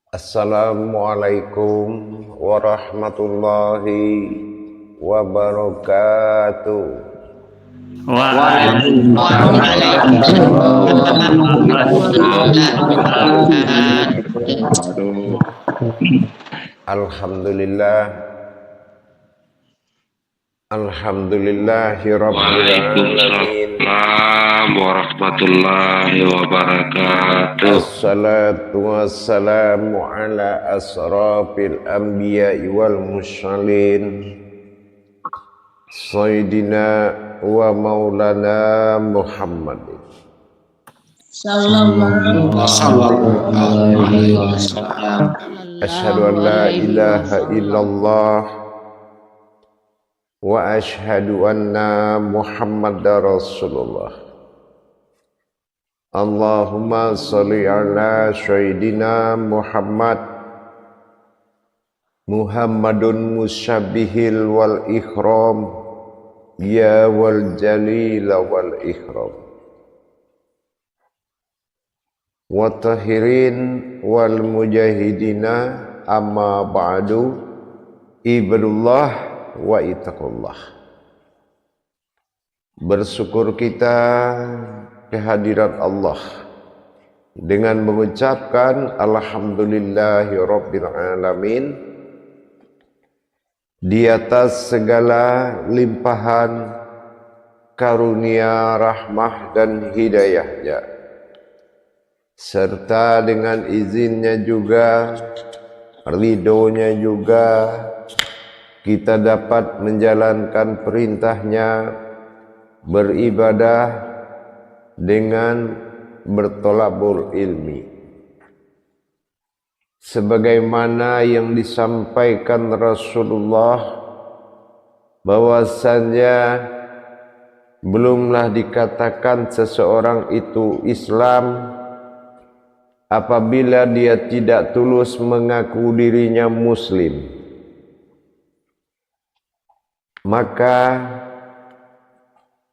Assalamualaikum warahmatullahi wabarakatuh. Waalaikumsalam warahmatullahi wabarakatuh. Alhamdulillah, alhamdulillahirabbil alamin. Waalaikumsalam warahmatullahi wabarakatuh. Assalatu wassalamu ala asrafil anbiya'i wal mursalin Sayyidina wa maulana Muhammad Sallallahu alaihi wasallam. Asyhadu an la ilaha illallah wa asyhadu anna Muhammadar Rasulullah. Allahumma sholli ala sayyidina Muhammadun musyabihil wal ikram ya wal jalil wal ikram wa tahirin wal mujahidina amma ba'du ibadullah wa itaqullah. Bersyukur kita kehadirat Allah dengan mengucapkan alhamdulillahirabbil alamin di atas segala limpahan karunia, rahmah dan hidayahnya, serta dengan izinnya juga, ridhonya juga, kita dapat menjalankan perintahnya, beribadah dengan bertolabul ilmi, sebagaimana yang disampaikan Rasulullah bahwasannya belumlah dikatakan seseorang itu Islam apabila dia tidak tulus mengaku dirinya Muslim. Maka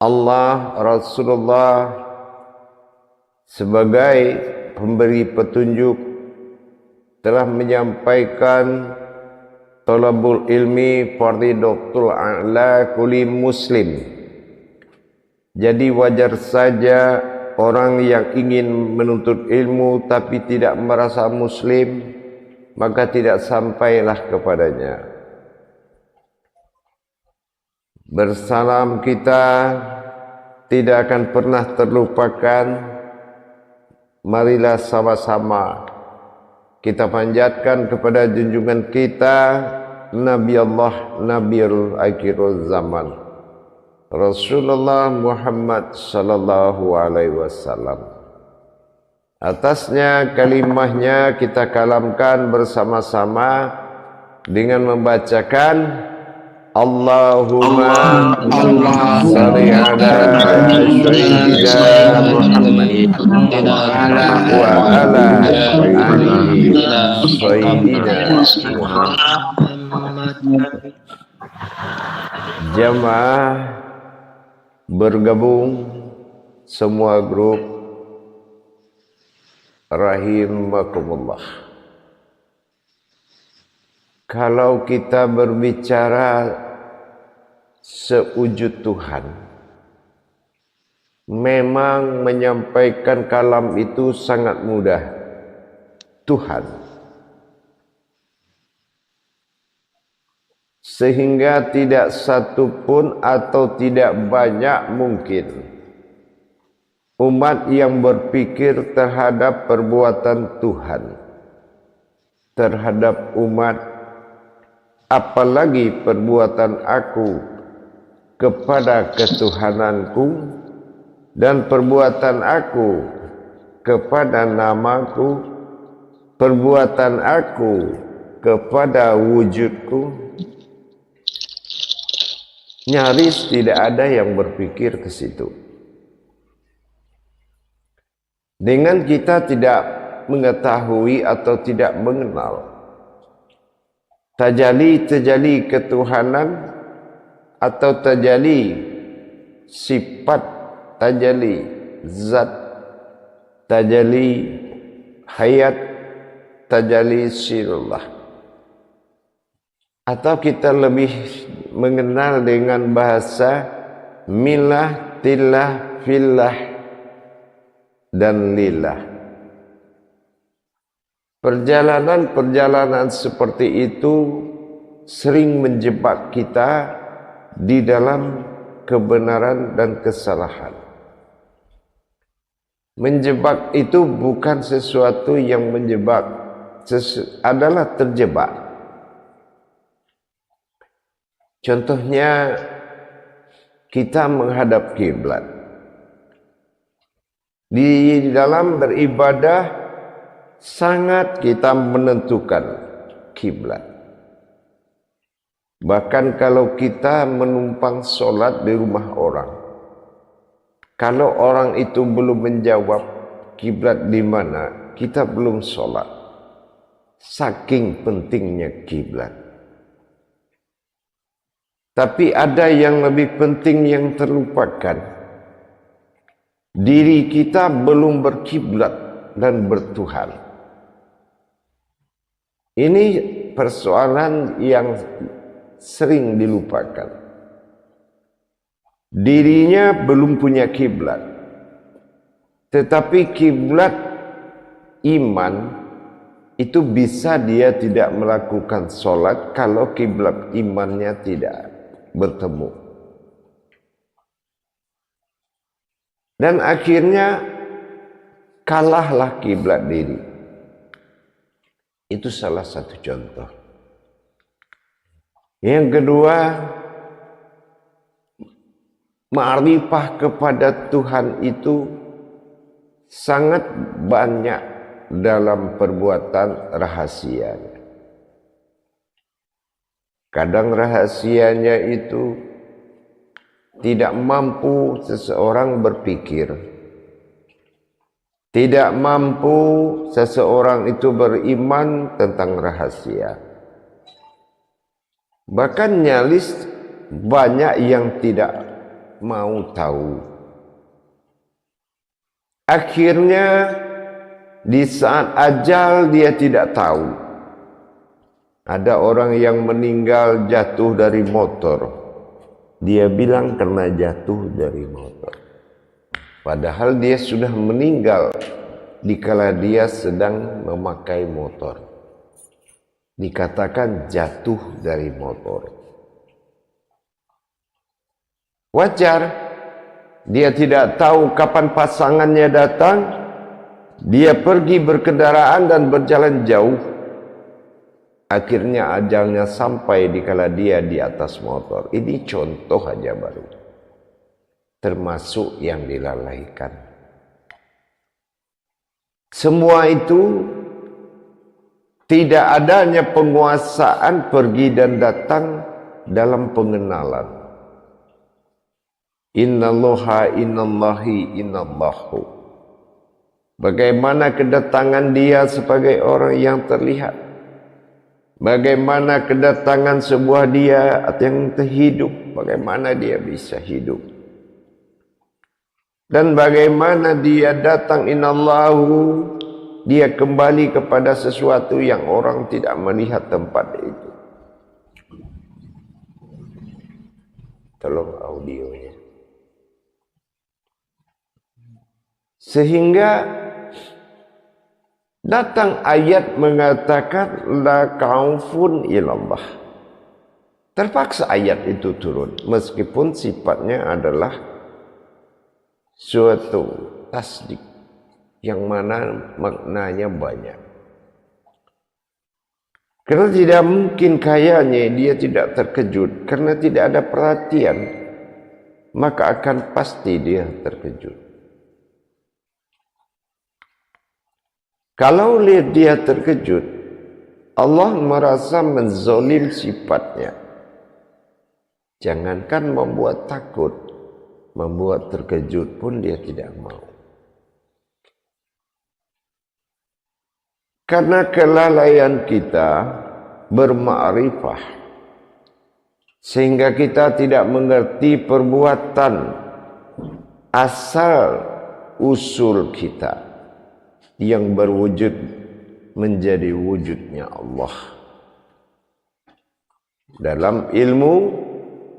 Allah, Rasulullah sebagai pemberi petunjuk telah menyampaikan talabul ilmi fardhidatul a'la kulli muslim. Jadi wajar saja orang yang ingin menuntut ilmu tapi tidak merasa muslim, maka tidak sampailah kepadanya. Bersalam kita tidak akan pernah terlupakan. Marilah sama-sama kita panjatkan kepada junjungan kita Nabi Allah, Nabiul Akhirul Zaman, Rasulullah Muhammad sallallahu alaihi wasallam. Atasnya kalimahnya kita kalamkan bersama-sama dengan membacakan Allahumma sholli ala sayyidina Muhammad wa ala ali sayyidina Muhammad. Jamaah bergabung semua grup rahimakumullah. Kalau kita berbicara sewujud Tuhan, memang menyampaikan kalam itu sangat mudah. Tuhan, sehingga tidak satu pun atau tidak banyak mungkin umat yang berpikir terhadap perbuatan Tuhan, terhadap umat, apalagi perbuatan aku kepada ketuhananku dan perbuatan aku kepada namaku, perbuatan aku kepada wujudku, nyaris tidak ada yang berpikir ke situ. Dengan kita tidak mengetahui atau tidak mengenal tajalli ketuhanan atau tajalli sifat, tajalli zat, tajalli hayat, tajalli sirullah, atau kita lebih mengenal dengan bahasa milah, tillah, fillah, dan lillah. Perjalanan-perjalanan seperti itu sering menjebak kita di dalam kebenaran dan kesalahan. Menjebak itu bukan sesuatu yang menjebak, adalah terjebak. Contohnya, kita menghadap kiblat. Di dalam beribadah sangat kita menentukan kiblat. Bahkan kalau kita menumpang sholat di rumah orang, kalau orang itu belum menjawab kiblat di mana, kita belum sholat. Saking pentingnya kiblat. Tapi ada yang lebih penting yang terlupakan. Diri kita belum berkiblat dan bertuhan. Ini persoalan yang sering dilupakan. Dirinya belum punya kiblat, tetapi kiblat iman itu bisa dia tidak melakukan sholat kalau kiblat imannya tidak bertemu. Dan akhirnya kalahlah kiblat diri. Itu salah satu contoh. Yang kedua, ma'rifah kepada Tuhan itu sangat banyak dalam perbuatan rahasianya. Kadang rahasianya itu tidak mampu seseorang berpikir, tidak mampu seseorang itu beriman tentang rahasia. Bahkan nyalis banyak yang tidak mau tahu. Akhirnya di saat ajal dia tidak tahu. Ada orang yang meninggal jatuh dari motor. Dia bilang karena jatuh dari motor. Padahal dia sudah meninggal dikala dia sedang memakai motor. Dikatakan jatuh dari motor. Wajar. Dia tidak tahu kapan pasangannya datang. Dia pergi berkendaraan dan berjalan jauh. Akhirnya ajalnya sampai dikala dia di atas motor. Ini contoh aja baru. Termasuk yang dilalaikan. Semua itu tidak adanya penguasaan pergi dan datang dalam pengenalan. Innallaha innallahi innallahu. Bagaimana kedatangan dia sebagai orang yang terlihat. Bagaimana kedatangan sebuah dia yang terhidup, bagaimana dia bisa hidup. Dan bagaimana dia datang inallahu, dia kembali kepada sesuatu yang orang tidak melihat tempat itu. Tolong audionya. Sehingga datang ayat mengatakan la khaufun illallah. Terpaksa ayat itu turun meskipun sifatnya adalah suatu tasdik yang mana maknanya banyak. Karena tidak mungkin kayaknya dia tidak terkejut karena tidak ada perhatian, maka akan pasti dia terkejut. Kalau lihat dia terkejut, Allah merasa menzolim sifatnya. Jangankan membuat takut, membuat terkejut pun dia tidak mau. Karena kelalaian kita berma'rifah, sehingga kita tidak mengerti perbuatan asal usul kita yang berwujud menjadi wujudnya Allah. Dalam ilmu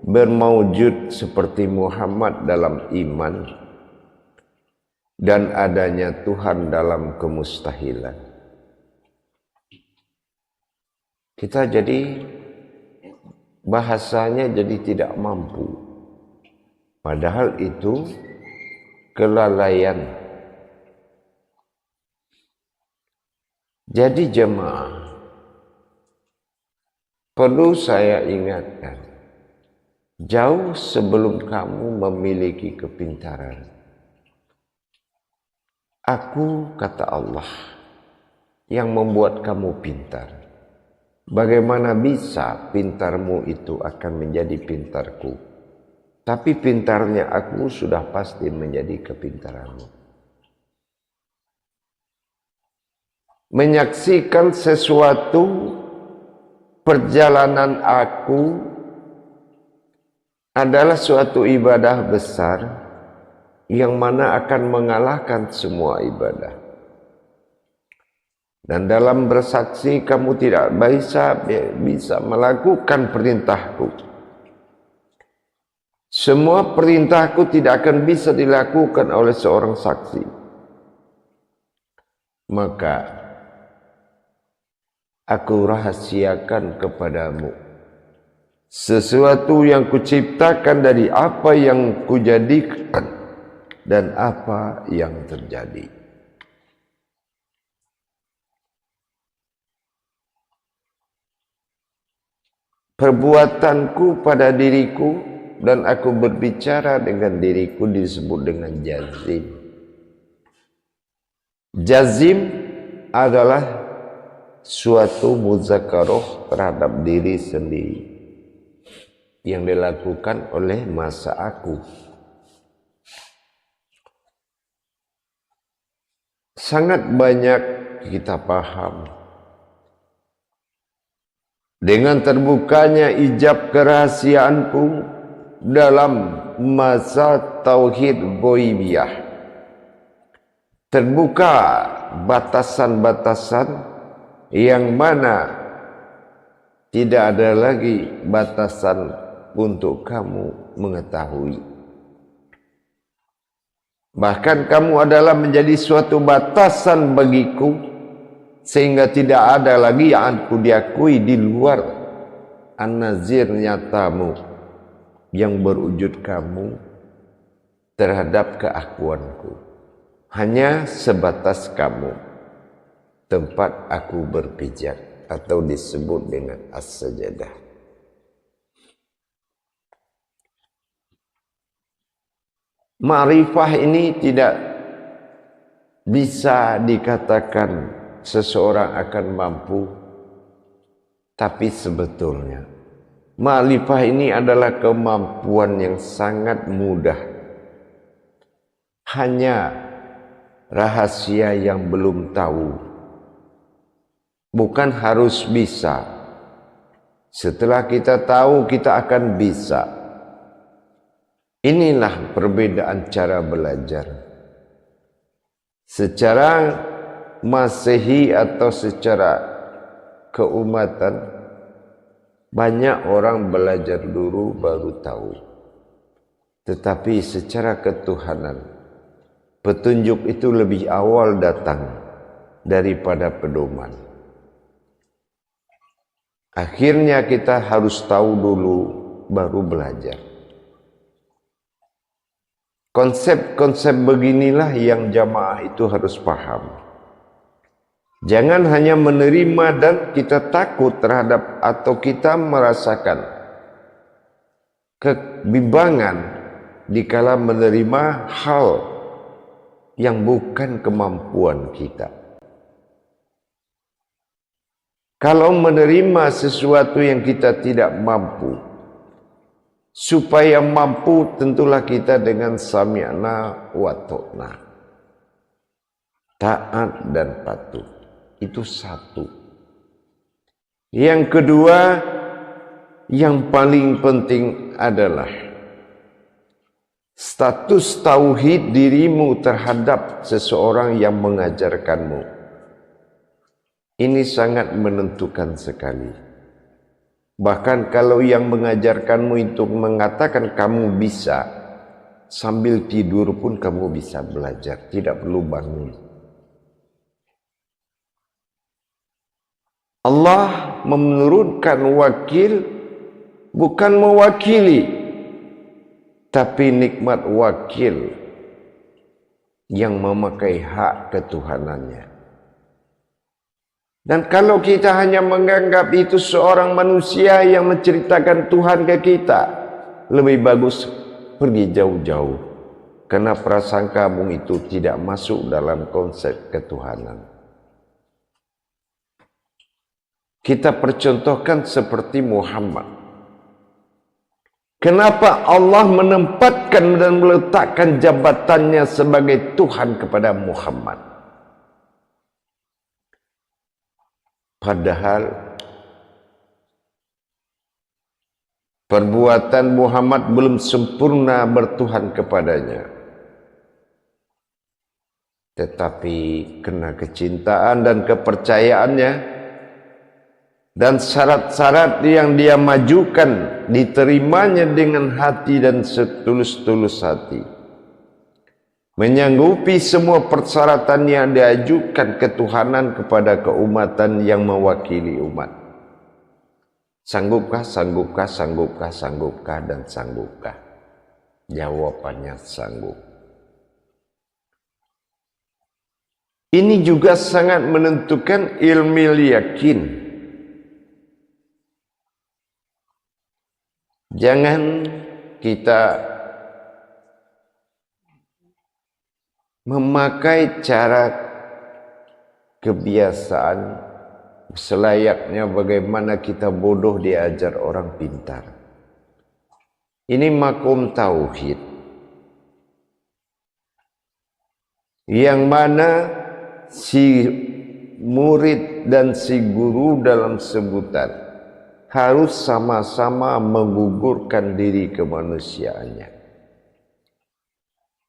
bermaujud seperti Muhammad dalam iman dan adanya Tuhan dalam kemustahilan. Kita jadi bahasanya jadi tidak mampu. Padahal itu kelalaian. Jadi jemaah, perlu saya ingatkan, jauh sebelum kamu memiliki kepintaran, aku, kata Allah, yang membuat kamu pintar. Bagaimana bisa pintarmu itu akan menjadi pintarku? Tapi pintarnya aku sudah pasti menjadi kepintaranmu. Menyaksikan sesuatu perjalanan aku adalah suatu ibadah besar yang mana akan mengalahkan semua ibadah. Dan dalam bersaksi kamu tidak bisa melakukan perintahku. Semua perintahku tidak akan bisa dilakukan oleh seorang saksi. Maka aku rahasiakan kepadamu sesuatu yang kuciptakan dari apa yang kujadikan dan apa yang terjadi. Perbuatanku pada diriku dan aku berbicara dengan diriku disebut dengan jazim. Jazim adalah suatu muzakaroh terhadap diri sendiri yang dilakukan oleh masa aku. Sangat banyak kita paham dengan terbukanya ijab kerahasiaanku dalam masa tauhid ghaibiyah. Terbuka batasan-batasan yang mana tidak ada lagi batasan untuk kamu mengetahui. Bahkan kamu adalah menjadi suatu batasan bagiku, sehingga tidak ada lagi yang aku diakui di luar an-nazir nyatamu yang berwujud kamu terhadap keakuanku. Hanya sebatas kamu, tempat aku berpijak atau disebut dengan as-sajadah. Ma'rifah ini tidak bisa dikatakan seseorang akan mampu, tapi sebetulnya ma'rifah ini adalah kemampuan yang sangat mudah. Hanya rahasia yang belum tahu. Bukan harus bisa. Setelah kita tahu, kita akan bisa. Inilah perbedaan cara belajar. Secara Masehi atau secara keumatan, banyak orang belajar dulu baru tahu. Tetapi secara ketuhanan, petunjuk itu lebih awal datang daripada pedoman. Akhirnya kita harus tahu dulu baru belajar. Konsep-konsep beginilah yang jamaah itu harus paham. Jangan hanya menerima dan kita takut terhadap atau kita merasakan kebimbangan dikala menerima hal yang bukan kemampuan kita. Kalau menerima sesuatu yang kita tidak mampu, supaya mampu tentulah kita dengan sami'na wa ta'na, taat dan patuh. Itu satu. Yang kedua, yang paling penting adalah status tauhid dirimu terhadap seseorang yang mengajarkanmu. Ini sangat menentukan sekali. Bahkan kalau yang mengajarkanmu itu mengatakan kamu bisa, sambil tidur pun kamu bisa belajar, tidak perlu bangun. Allah menurunkan wakil bukan mewakili, tapi nikmat wakil yang memakai hak ketuhanannya. Dan kalau kita hanya menganggap itu seorang manusia yang menceritakan Tuhan ke kita, lebih bagus pergi jauh-jauh. Karena prasangkamu itu tidak masuk dalam konsep ketuhanan. Kita percontohkan seperti Muhammad. Kenapa Allah menempatkan dan meletakkan jabatannya sebagai Tuhan kepada Muhammad? Padahal perbuatan Muhammad belum sempurna bertuhan kepadanya. Tetapi kena kecintaan dan kepercayaannya dan syarat-syarat yang dia majukan diterimanya dengan hati dan setulus-tulus hati. Menyanggupi semua persyaratan yang diajukan ketuhanan kepada keumatan yang mewakili umat. Sanggupkah, sanggupkah, sanggupkah, sanggupkah, dan sanggupkah? Jawabannya sanggup. Ini juga sangat menentukan ilmu yakin. Jangan kita memakai cara kebiasaan selayaknya bagaimana kita bodoh diajar orang pintar. Ini makom tauhid, yang mana si murid dan si guru dalam sebutan harus sama-sama menggugurkan diri kemanusiaannya.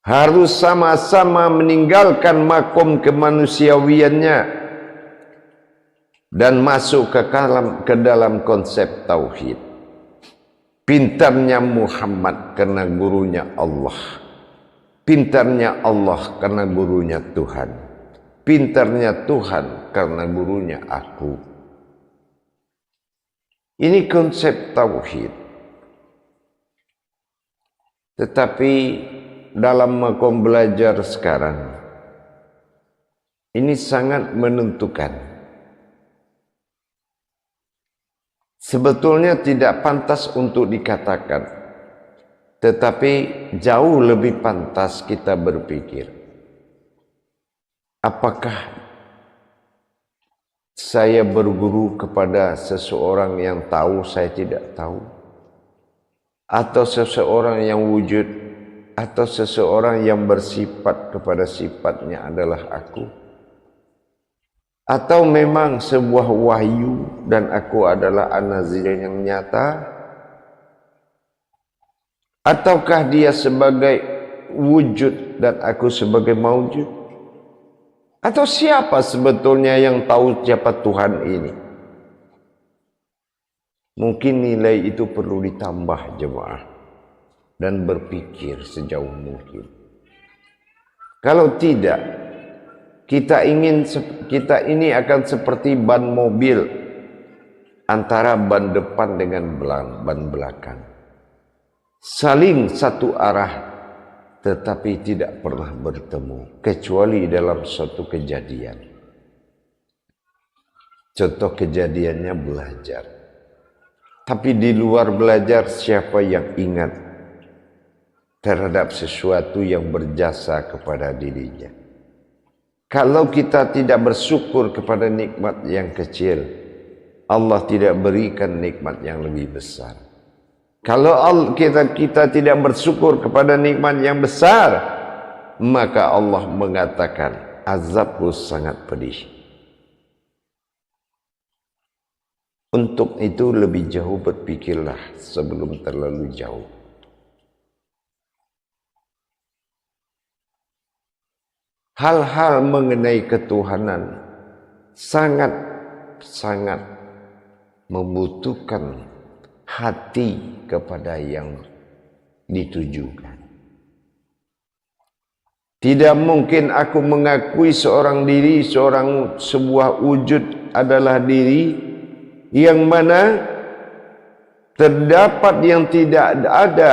Harus sama-sama meninggalkan makom kemanusiawiannya dan masuk ke dalam konsep tauhid. Pintarnya Muhammad karena gurunya Allah. Pintarnya Allah karena gurunya Tuhan. Pintarnya Tuhan karena gurunya aku. Ini konsep tauhid. Tetapi dalam makom belajar sekarang ini sangat menentukan. Sebetulnya tidak pantas untuk dikatakan, tetapi jauh lebih pantas kita berpikir, apakah saya berguru kepada seseorang yang tahu saya tidak tahu, atau seseorang yang wujud, atau seseorang yang bersifat kepada sifatnya adalah aku, atau memang sebuah wahyu dan aku adalah an-nazir yang nyata, ataukah dia sebagai wujud dan aku sebagai maujud, atau siapa sebetulnya yang tahu siapa Tuhan ini? Mungkin nilai itu perlu ditambah jemaah dan berpikir sejauh mungkin. Kalau tidak, kita ini akan seperti ban mobil antara ban depan dengan ban belakang, saling satu arah tetapi tidak pernah bertemu kecuali dalam suatu kejadian. Contoh kejadiannya belajar. Tapi di luar belajar, siapa yang ingat terhadap sesuatu yang berjasa kepada dirinya? Kalau kita tidak bersyukur kepada nikmat yang kecil, Allah tidak berikan nikmat yang lebih besar. Kalau kita tidak bersyukur kepada nikmat yang besar, maka Allah mengatakan azabku sangat pedih. Untuk itu lebih jauh berpikirlah sebelum terlalu jauh. Hal-hal mengenai ketuhanan sangat sangat membutuhkan hati kepada yang ditujukan. Tidak mungkin aku mengakui seorang diri, sebuah wujud adalah diri yang mana terdapat yang tidak ada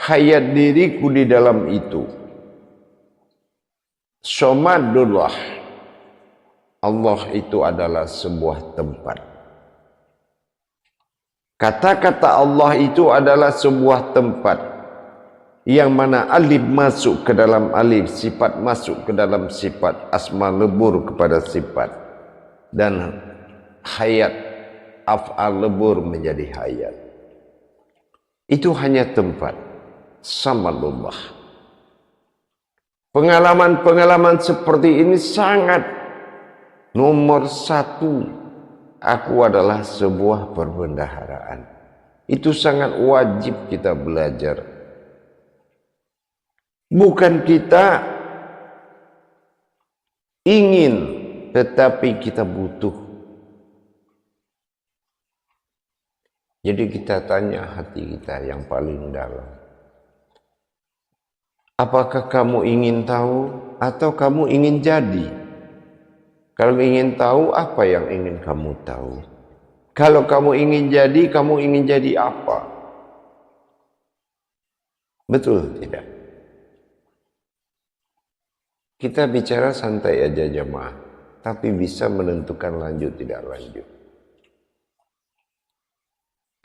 hayat diriku di dalam itu. Somadullah, Allah itu adalah sebuah tempat. Kata-kata Allah itu adalah sebuah tempat yang mana alif masuk ke dalam alif, sifat masuk ke dalam sifat, asma lebur kepada sifat, dan hayat af'al lebur menjadi hayat. Itu hanya tempat. Samadullah. Pengalaman-pengalaman seperti ini sangat nomor satu. Aku adalah sebuah perbendaharaan. Itu sangat wajib kita belajar. Bukan kita ingin, tetapi kita butuh. Jadi kita tanya hati kita yang paling dalam. Apakah kamu ingin tahu atau kamu ingin jadi? Kalau ingin tahu, apa yang ingin kamu tahu? Kalau kamu ingin jadi apa? Betul tidak? Kita bicara santai aja jemaah, tapi bisa menentukan lanjut tidak lanjut.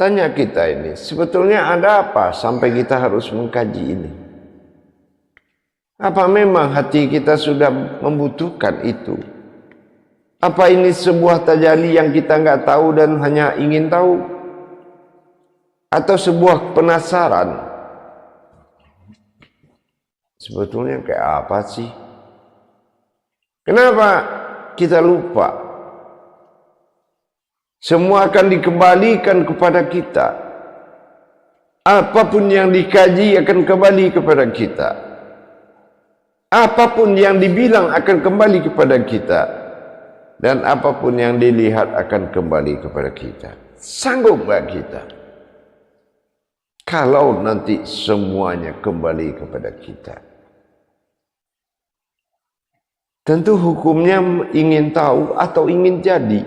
Tanya kita ini, sebetulnya ada apa sampai kita harus mengkaji ini? Apa memang hati kita sudah membutuhkan itu? Apa ini sebuah tajalli yang kita nggak tahu dan hanya ingin tahu? Atau sebuah penasaran? Sebetulnya kayak apa sih? Kenapa kita lupa? Semua akan dikembalikan kepada kita. Apapun yang dikaji akan kembali kepada kita. Apapun yang dibilang akan kembali kepada kita. Dan apapun yang dilihat akan kembali kepada kita. Sanggup gak kita? Kalau nanti semuanya kembali kepada kita. Tentu hukumnya ingin tahu atau ingin jadi.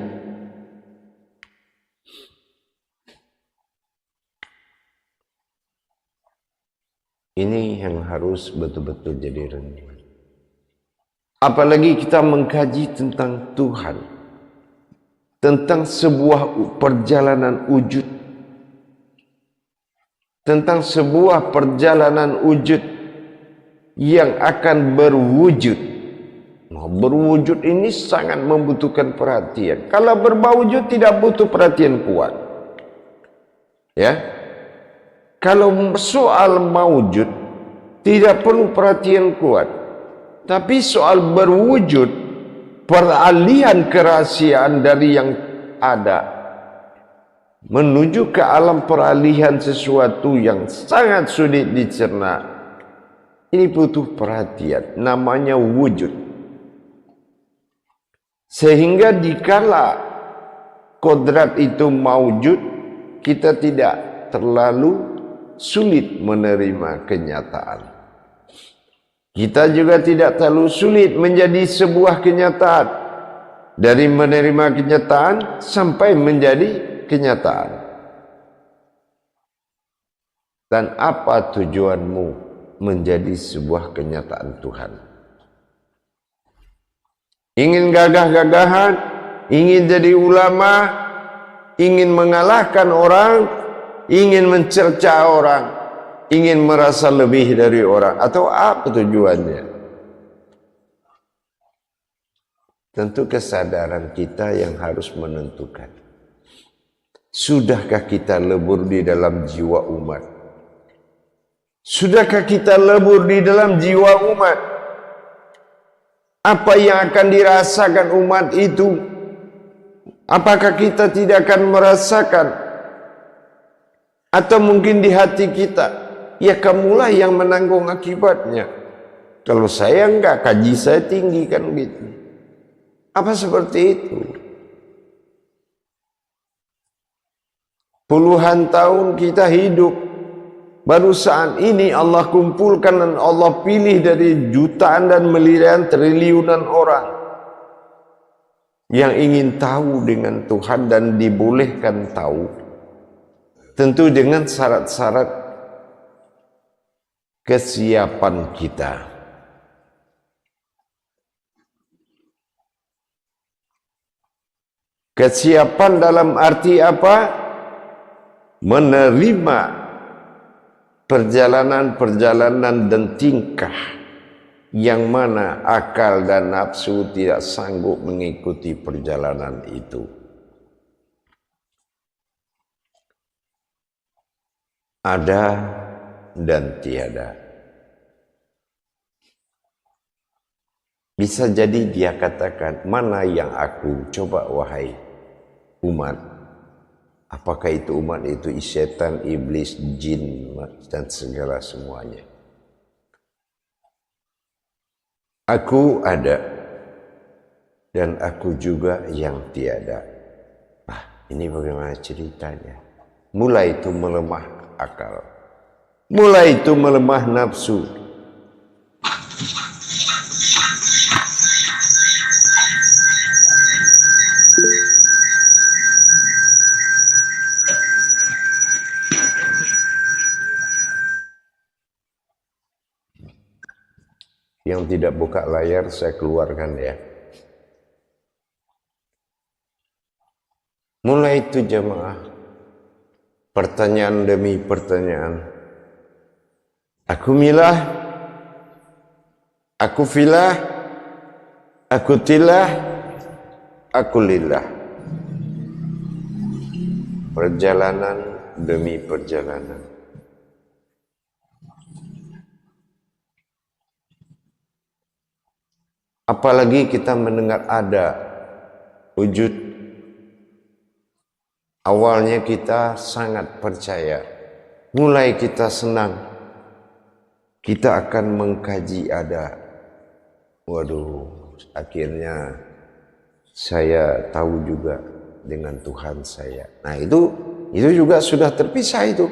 Ini yang harus betul-betul jadi renungan. Apalagi kita mengkaji tentang Tuhan. Tentang sebuah perjalanan wujud. Tentang sebuah perjalanan wujud yang akan berwujud. Berwujud ini sangat membutuhkan perhatian. Kalau berwujud tidak butuh perhatian kuat. Ya. Kalau soal mawujud tidak perlu perhatian kuat. Tapi soal berwujud, peralihan kerahasiaan dari yang ada menuju ke alam peralihan sesuatu yang sangat sulit dicerna. Ini butuh perhatian, namanya wujud. Sehingga dikala kodrat itu mawujud, kita tidak terlalu sulit menerima kenyataan. Kita juga tidak terlalu sulit menjadi sebuah kenyataan. Dari menerima kenyataan sampai menjadi kenyataan. Dan apa tujuanmu menjadi sebuah kenyataan Tuhan? Ingin gagah-gagahan, ingin jadi ulama, ingin mengalahkan orang, ingin mencerca orang, ingin merasa lebih dari orang, atau apa tujuannya? Tentu kesadaran kita yang harus menentukan. Sudahkah kita lebur di dalam jiwa umat? Sudahkah kita lebur di dalam jiwa umat? Apa yang akan dirasakan umat itu? Apakah kita tidak akan merasakan? Atau mungkin di hati kita, ya kamulah yang menanggung akibatnya. Kalau saya enggak, kaji saya tinggi kan gitu. Apa seperti itu? Puluhan tahun kita hidup. Baru saat ini Allah kumpulkan dan Allah pilih dari jutaan dan miliaran triliunan orang yang ingin tahu dengan Tuhan dan dibolehkan tahu. Tentu dengan syarat-syarat kesiapan kita. Kesiapan dalam arti apa? Menerima perjalanan-perjalanan dan tingkah yang mana akal dan nafsu tidak sanggup mengikuti perjalanan itu. Ada dan tiada. Bisa jadi dia katakan, mana yang aku? Coba wahai umat. Apakah itu umat itu setan, iblis, jin, dan segala semuanya. Aku ada dan aku juga yang tiada. Ini bagaimana ceritanya? Mulai itu melemah akal. Mulai itu melemah nafsu. Yang tidak buka layar saya keluarkan ya. Mulai itu jemaah, pertanyaan demi pertanyaan. Aku milah, aku filah, aku tilah, aku lillah. Perjalanan demi perjalanan. Apalagi kita mendengar ada wujud. Awalnya kita sangat percaya. Mulai kita senang. Kita akan mengkaji ada. Waduh, akhirnya saya tahu juga dengan Tuhan saya. Nah itu juga sudah terpisah itu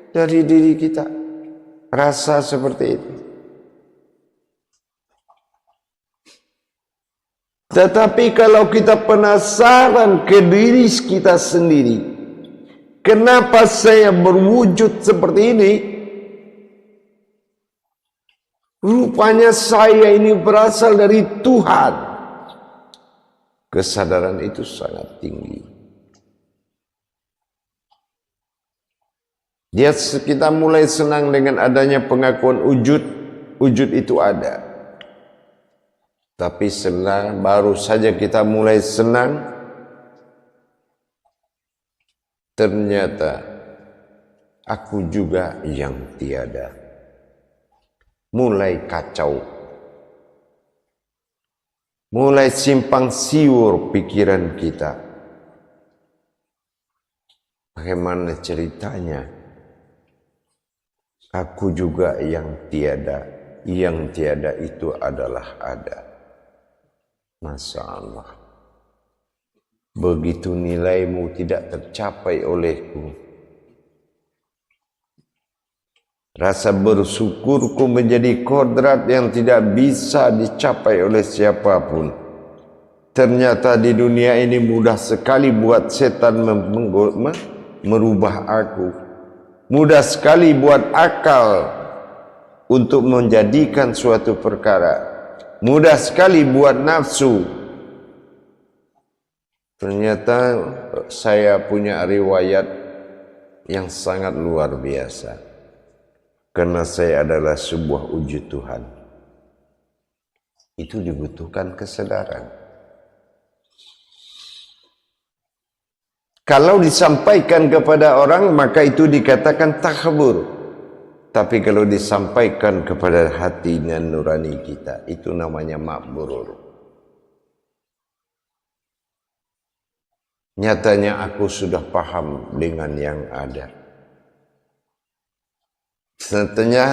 dari diri kita. Rasa seperti itu. Tetapi kalau kita penasaran ke diri kita sendiri, kenapa saya berwujud seperti ini? Rupanya saya ini berasal dari Tuhan. Kesadaran itu sangat tinggi. Kita mulai senang dengan adanya pengakuan wujud. Wujud itu ada. Tapi senang, baru saja kita mulai senang, ternyata aku juga yang tiada. Mulai kacau, mulai simpang siur pikiran kita. Bagaimana ceritanya? Aku juga yang tiada itu adalah ada. Masya Allah. Begitu nilaimu tidak tercapai olehku. Rasa bersyukurku menjadi kodrat yang tidak bisa dicapai oleh siapapun. Ternyata di dunia ini mudah sekali buat setan merubah aku. Mudah sekali buat akal untuk menjadikan suatu perkara. Mudah sekali buat nafsu. Ternyata saya punya riwayat yang sangat luar biasa. Karena saya adalah sebuah wujud Tuhan. Itu dibutuhkan kesadaran. Kalau disampaikan kepada orang, maka itu dikatakan takabur. Tapi kalau disampaikan kepada hati dan nurani kita, itu namanya makburur. Nyatanya aku sudah paham dengan yang ada. Setelahnya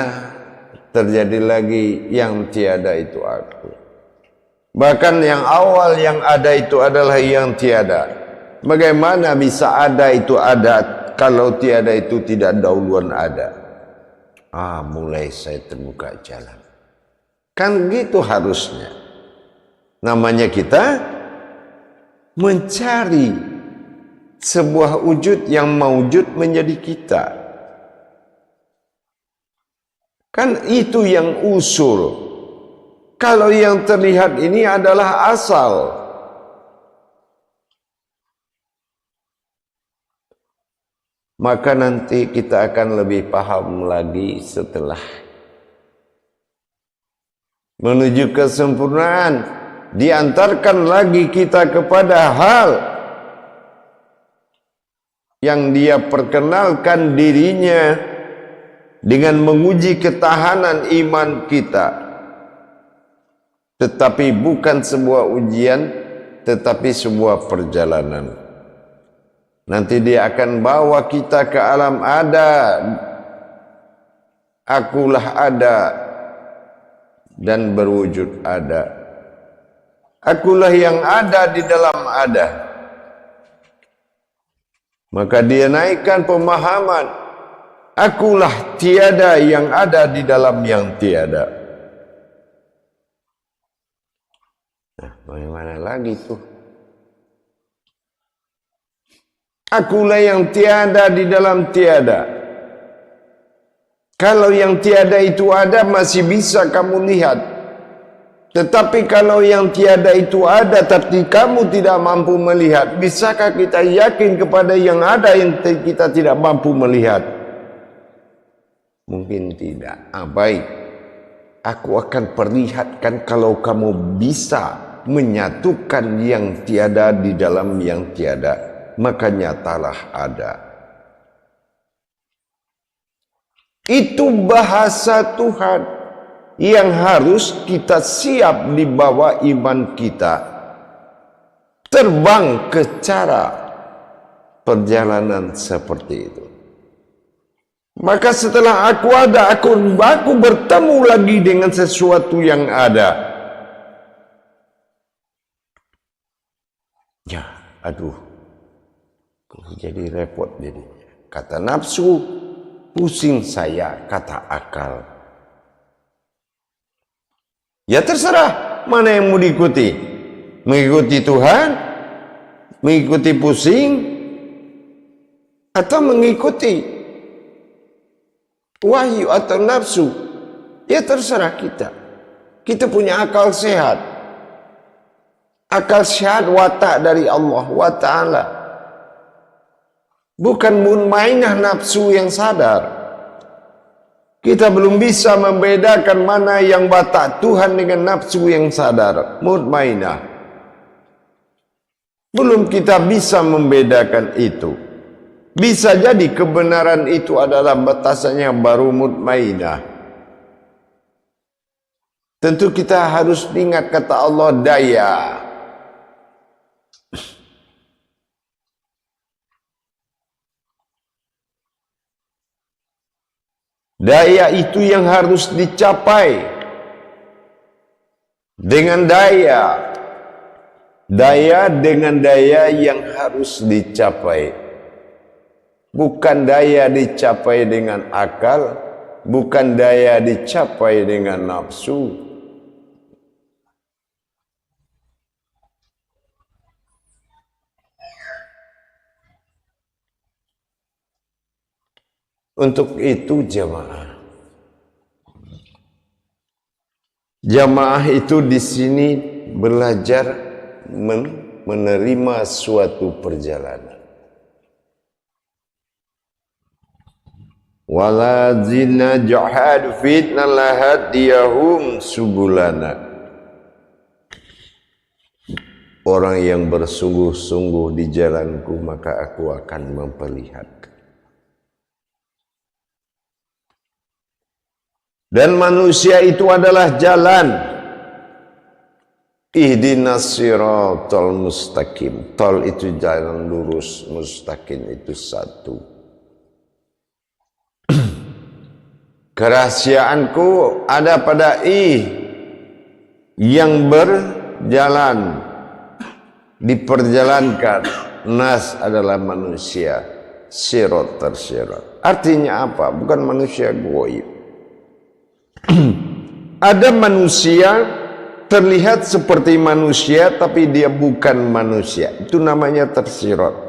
terjadi lagi yang tiada itu aku. Bahkan yang awal yang ada itu adalah yang tiada. Bagaimana bisa ada itu ada? kalau tiada itu tidak dahuluan ada. Mulai saya terbuka jalan. Kan gitu harusnya. Namanya kita mencari sebuah wujud yang maujud menjadi kita. Kan itu yang usul. Kalau yang terlihat ini adalah asal. Maka nanti kita akan lebih paham lagi setelah menuju kesempurnaan. Diantarkan lagi kita kepada hal yang dia perkenalkan dirinya dengan menguji ketahanan iman kita. Tetapi bukan sebuah ujian, tetapi sebuah perjalanan. Nanti dia akan bawa kita ke alam ada. Akulah ada dan berwujud ada. Akulah yang ada di dalam ada. Maka dia naikkan pemahaman. Akulah tiada yang ada di dalam yang tiada. Nah, bagaimana lagi tuh? Akulah yang tiada di dalam tiada. Kalau yang tiada itu ada, masih bisa kamu lihat. Tetapi kalau yang tiada itu ada, tapi kamu tidak mampu melihat, bisakah kita yakin kepada yang ada yang kita tidak mampu melihat? Mungkin tidak. Baik. Aku akan perlihatkan kalau kamu bisa menyatukan yang tiada di dalam yang tiada, maka nyatalah ada. Itu bahasa Tuhan yang harus kita siap di bawah iman kita. Terbang ke cara perjalanan seperti itu. Maka setelah aku ada, aku bertemu lagi dengan sesuatu yang ada. Ya, aduh, jadi repot jadi. Kata nafsu, pusing saya, kata akal. Ya terserah, mana yang mau diikuti? Mengikuti Tuhan, mengikuti pusing, atau mengikuti wahyu atau nafsu? Ya terserah kita. Kita punya akal sehat. Akal sehat watak dari Allah wa ta'ala. Bukan mutmainah nafsu yang sadar. Kita belum bisa membedakan mana yang watak Tuhan dengan nafsu yang sadar. Mutmainah. Belum kita bisa membedakan itu. Bisa jadi kebenaran itu adalah batasannya baru mutmainah. Tentu kita harus ingat kata Allah daya. Daya itu yang harus dicapai dengan daya. Daya dengan daya yang harus dicapai. Bukan daya dicapai dengan akal, bukan daya dicapai dengan nafsu. Untuk itu jamaah itu di sini belajar menerima suatu perjalanan. Waladzina jahadu fitna lahadiyahum subulana. Orang yang bersungguh-sungguh di jalanku, maka aku akan memperlihatkan. Dan manusia itu adalah jalan. Ihdinas siratal mustaqim. Tol itu jalan lurus, mustaqim itu satu. Kerahasiaanku ada pada yang berjalan, diperjalankan. Nas adalah manusia. sirat tersirat. Artinya apa? Bukan manusia goib. Ada manusia terlihat seperti manusia tapi dia bukan manusia. Itu namanya tersirat.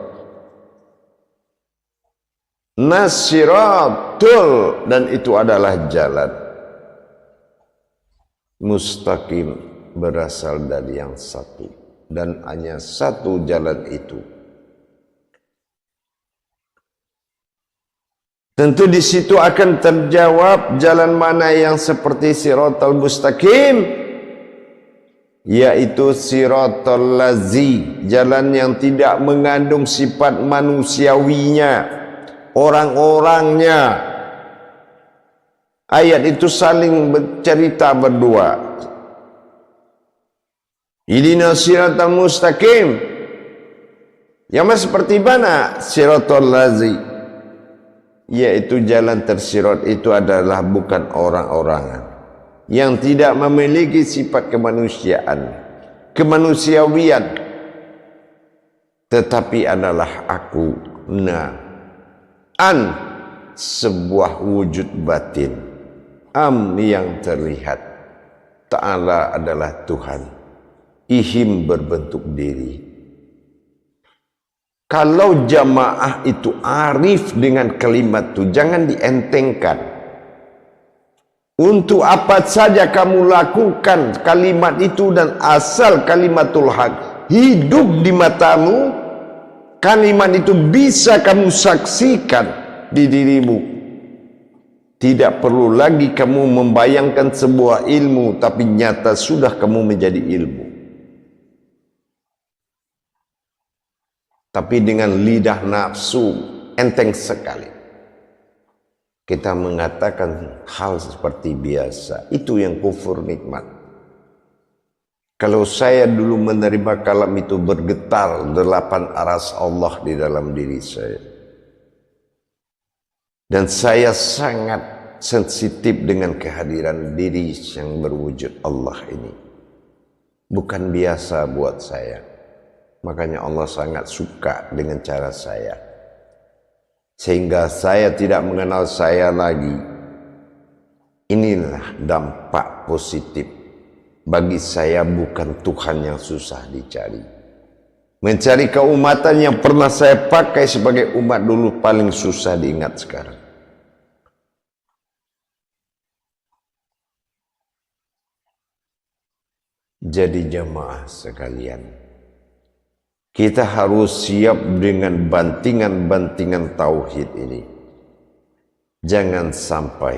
Nasiratul, dan itu adalah jalan mustaqim, berasal dari yang satu dan hanya satu jalan itu. Tentu di situ akan terjawab jalan mana yang seperti siratal mustaqim, yaitu siratal lazi, jalan yang tidak mengandung sifat manusiawinya, orang-orangnya. Ayat itu saling bercerita berdua. Ihdina siratal mustaqim. Yang seperti mana? Siratal lazi, yaitu jalan tersirat itu adalah bukan orang-orangan yang tidak memiliki sifat kemanusiaan, kemanusiawian, tetapi adalah aku, sebuah wujud batin, yang terlihat. Ta'ala adalah Tuhan, ihim berbentuk diri. Kalau jamaah itu arif dengan kalimat itu, jangan dientengkan. Untuk apa saja kamu lakukan kalimat itu, dan asal kalimatul haq hidup di matamu, kalimat itu bisa kamu saksikan di dirimu. Tidak perlu lagi kamu membayangkan sebuah ilmu, tapi nyata sudah kamu menjadi ilmu. Tapi dengan lidah nafsu enteng sekali kita mengatakan hal seperti biasa. Itu yang kufur nikmat. Kalau saya dulu menerima kalam itu, bergetar 8 aras Allah di dalam diri saya. Dan saya sangat sensitif dengan kehadiran diri yang berwujud Allah ini. Bukan biasa buat saya. Makanya Allah sangat suka dengan cara saya. Sehingga saya tidak mengenal saya lagi. Inilah dampak positif. Bagi saya bukan Tuhan yang susah dicari. Mencari keumatan yang pernah saya pakai sebagai umat dulu paling susah diingat sekarang. Jadi jamaah sekalian, kita harus siap dengan bantingan-bantingan tauhid ini. Jangan sampai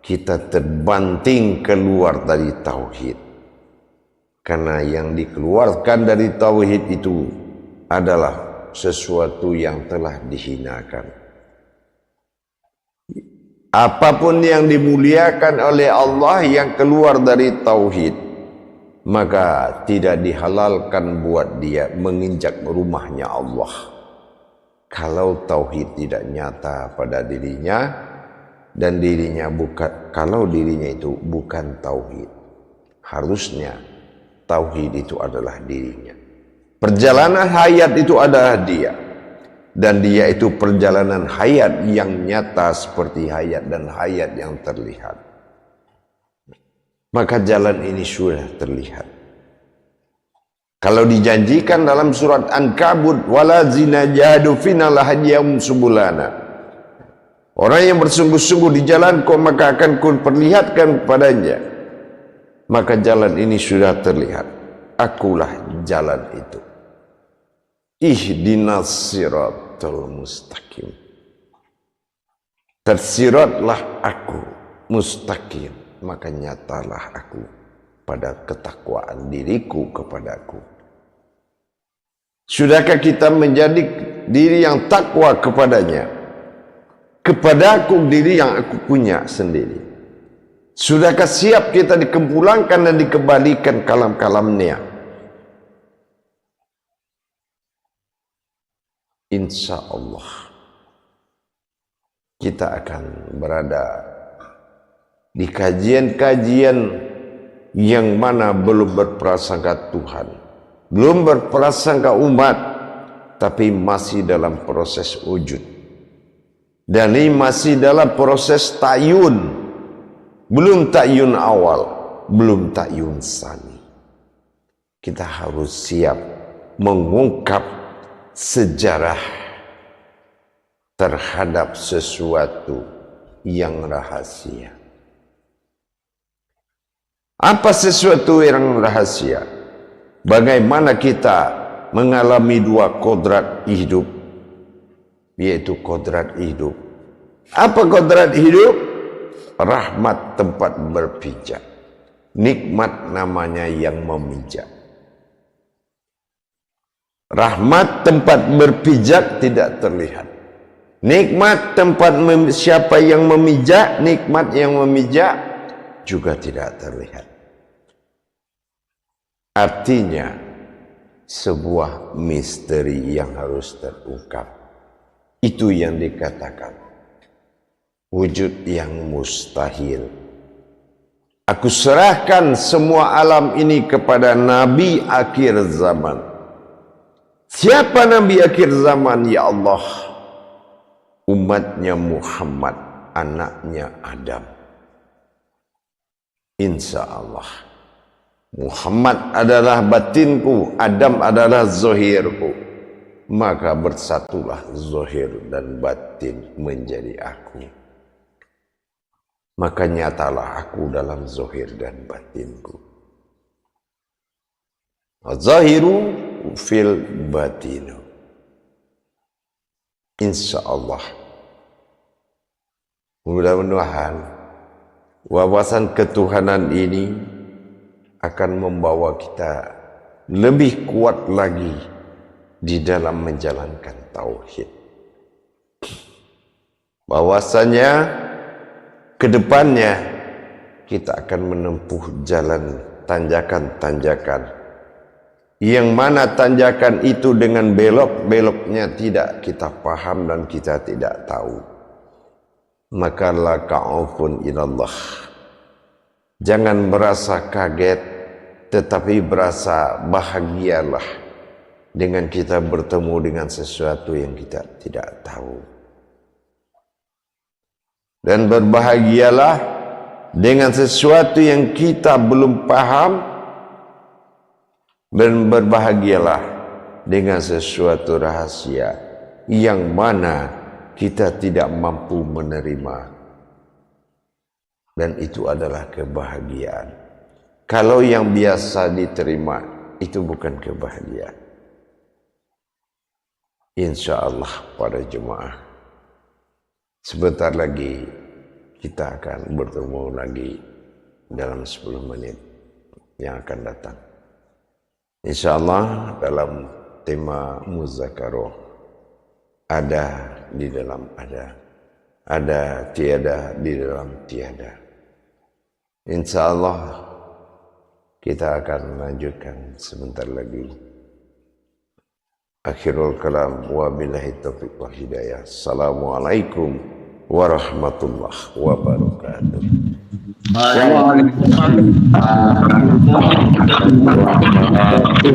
kita terbanting keluar dari tauhid. Karena yang dikeluarkan dari tauhid itu adalah sesuatu yang telah dihinakan. Apapun yang dimuliakan oleh Allah yang keluar dari tauhid, maka tidak dihalalkan buat dia menginjak rumahnya Allah. Kalau tauhid tidak nyata pada dirinya, dan dirinya bukan, kalau dirinya itu bukan tauhid, harusnya tauhid itu adalah dirinya. Perjalanan hayat itu adalah dia, dan dia itu perjalanan hayat yang nyata seperti hayat dan hayat yang terlihat. Maka jalan ini sudah terlihat. Kalau dijanjikan dalam surat Ankabut, wala zina jahadu fina lahadiyahum subulana, orang yang bersungguh-sungguh di jalanku maka akan ku perlihatkan padanya. Maka jalan ini sudah terlihat. Akulah jalan itu. Ihdinas siratal mustaqim. Tersiratlah aku mustaqim, maka nyatalah aku pada ketakwaan diriku kepadaku. Sudahkah kita menjadi diri yang takwa kepadanya? Kepadaku diri yang aku punya sendiri. Sudahkah siap kita dikempulangkan dan dikembalikan kalam-kalamnya? Insya Allah kita akan berada di kajian-kajian yang mana belum berprasangka Tuhan, belum berprasangka umat, tapi masih dalam proses wujud. Dan ini masih dalam proses takyun, belum takyun awal, belum takyun sani. Kita harus siap mengungkap sejarah terhadap sesuatu yang rahasia. Apa sesuatu yang rahasia? Bagaimana kita mengalami dua kodrat hidup, yaitu kodrat hidup. Apa kodrat hidup? Rahmat tempat berpijak, nikmat namanya yang memijak. Rahmat tempat berpijak tidak terlihat. Nikmat tempat siapa yang memijak, nikmat yang memijak juga tidak terlihat. Artinya sebuah misteri yang harus terungkap. Itu yang dikatakan wujud yang mustahil. Aku serahkan semua alam ini kepada Nabi akhir zaman. Siapa Nabi akhir zaman? Ya Allah, umatnya Muhammad, anaknya Adam. Insya Allah Muhammad adalah batinku, Adam adalah zahirku. Maka bersatulah zahir dan batin menjadi aku. Maka nyatalah aku dalam zahir dan batinku. Zahiru fil batinu. Insya Allah. Mudah-mudahan wawasan ketuhanan ini akan membawa kita lebih kuat lagi di dalam menjalankan tauhid. Bahwasanya ke depannya kita akan menempuh jalan tanjakan-tanjakan, yang mana tanjakan itu dengan belok-beloknya tidak kita paham dan kita tidak tahu. Maka la ka'ufun ilallah. Jangan merasa kaget, tetapi berasa bahagialah dengan kita bertemu dengan sesuatu yang kita tidak tahu. Dan berbahagialah dengan sesuatu yang kita belum paham, dan berbahagialah dengan sesuatu rahasia yang mana kita tidak mampu menerima. Dan itu adalah kebahagiaan. Kalau yang biasa diterima, itu bukan kebahagiaan. Insya Allah pada jemaah, sebentar lagi kita akan bertemu lagi dalam 10 menit yang akan datang. Insya Allah dalam tema muzakaroh, ada di dalam ada tiada di dalam tiada. Insya Allah kita akan lanjutkan sebentar lagi. Akhirul kalam wa billahi taufiq wal hidayah. Assalamualaikum warahmatullahi wabarakatuh. Waalaikumsalam warahmatullahi wabarakatuh.